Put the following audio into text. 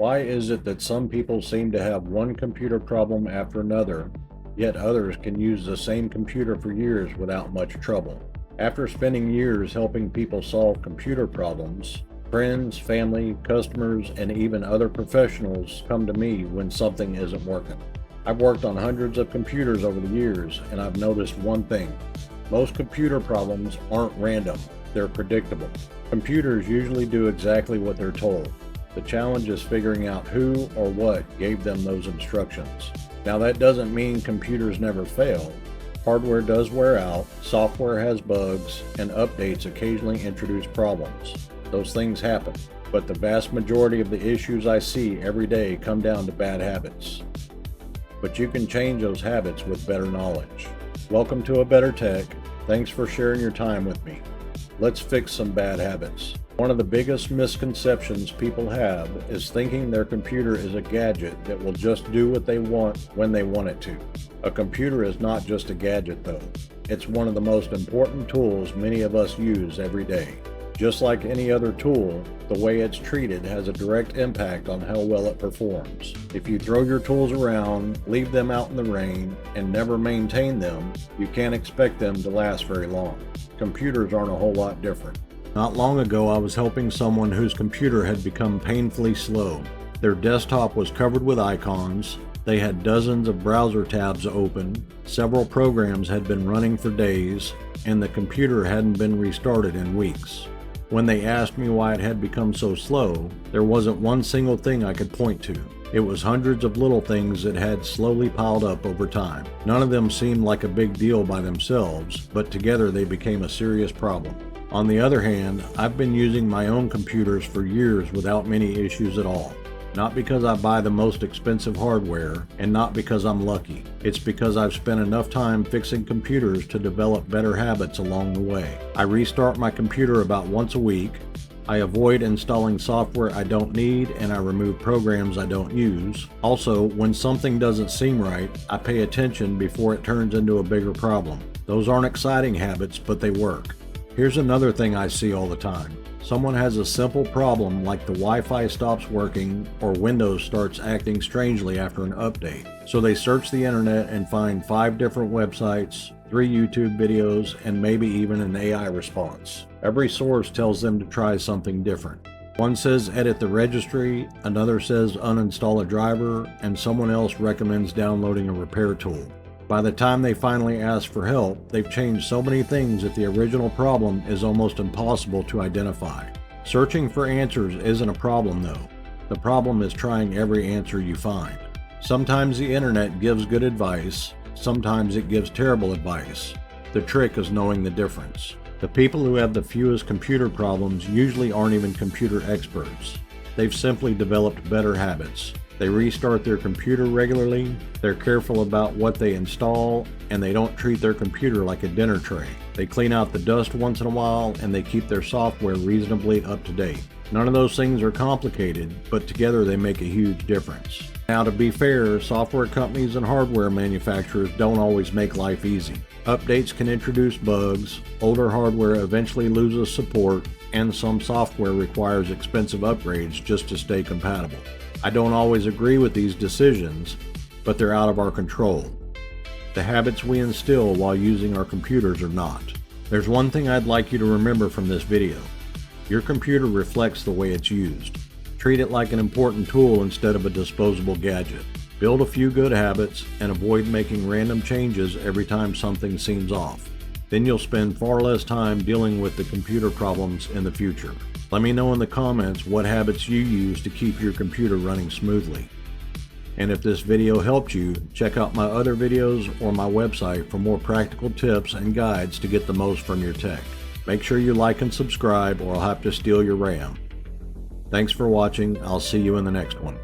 Why is it that some people seem to have one computer problem after another, yet others can use the same computer for years without much trouble? After spending years helping people solve computer problems, friends, family, customers, and even other professionals come to me when something isn't working. I've worked on hundreds of computers over the years, and I've noticed one thing. Most computer problems aren't random, they're predictable. Computers usually do exactly what they're told. The challenge is figuring out who or what gave them those instructions. Now, that doesn't mean computers never fail. Hardware does wear out, software has bugs, and updates occasionally introduce problems. Those things happen, but the vast majority of the issues I see every day come down to bad habits. But you can change those habits with better knowledge. Welcome to A Better Tech. Thanks for sharing your time with me. Let's fix some bad habits. One of the biggest misconceptions people have is thinking their computer is a gadget that will just do what they want when they want it to. A computer is not just a gadget though. It's one of the most important tools many of us use every day. Just like any other tool, the way it's treated has a direct impact on how well it performs. If you throw your tools around, leave them out in the rain, and never maintain them, you can't expect them to last very long. Computers aren't a whole lot different. Not long ago, I was helping someone whose computer had become painfully slow. Their desktop was covered with icons, they had dozens of browser tabs open, several programs had been running for days, and the computer hadn't been restarted in weeks. When they asked me why it had become so slow, there wasn't one single thing I could point to. It was hundreds of little things that had slowly piled up over time. None of them seemed like a big deal by themselves, but together they became a serious problem. On the other hand, I've been using my own computers for years without many issues at all. Not because I buy the most expensive hardware, and not because I'm lucky. It's because I've spent enough time fixing computers to develop better habits along the way. I restart my computer about once a week. I avoid installing software I don't need, and I remove programs I don't use. Also, when something doesn't seem right, I pay attention before it turns into a bigger problem. Those aren't exciting habits, but they work. Here's another thing I see all the time. Someone has a simple problem like the Wi-Fi stops working or Windows starts acting strangely after an update. So they search the internet and find 5 different websites, 3 YouTube videos, and maybe even an AI response. Every source tells them to try something different. One says edit the registry, another says uninstall a driver, and someone else recommends downloading a repair tool. By the time they finally ask for help, they've changed so many things that the original problem is almost impossible to identify. Searching for answers isn't a problem though. The problem is trying every answer you find. Sometimes the internet gives good advice, sometimes it gives terrible advice. The trick is knowing the difference. The people who have the fewest computer problems usually aren't even computer experts. They've simply developed better habits. They restart their computer regularly, they're careful about what they install, and they don't treat their computer like a dinner tray. They clean out the dust once in a while, and they keep their software reasonably up to date. None of those things are complicated, but together they make a huge difference. Now, to be fair, software companies and hardware manufacturers don't always make life easy. Updates can introduce bugs, older hardware eventually loses support, and some software requires expensive upgrades just to stay compatible. I don't always agree with these decisions, but they're out of our control. The habits we instill while using our computers are not. There's one thing I'd like you to remember from this video. Your computer reflects the way it's used. Treat it like an important tool instead of a disposable gadget. Build a few good habits and avoid making random changes every time something seems off. Then you'll spend far less time dealing with the computer problems in the future. Let me know in the comments what habits you use to keep your computer running smoothly. And if this video helped you, check out my other videos or my website for more practical tips and guides to get the most from your tech. Make sure you like and subscribe or I'll have to steal your RAM. Thanks for watching. I'll see you in the next one.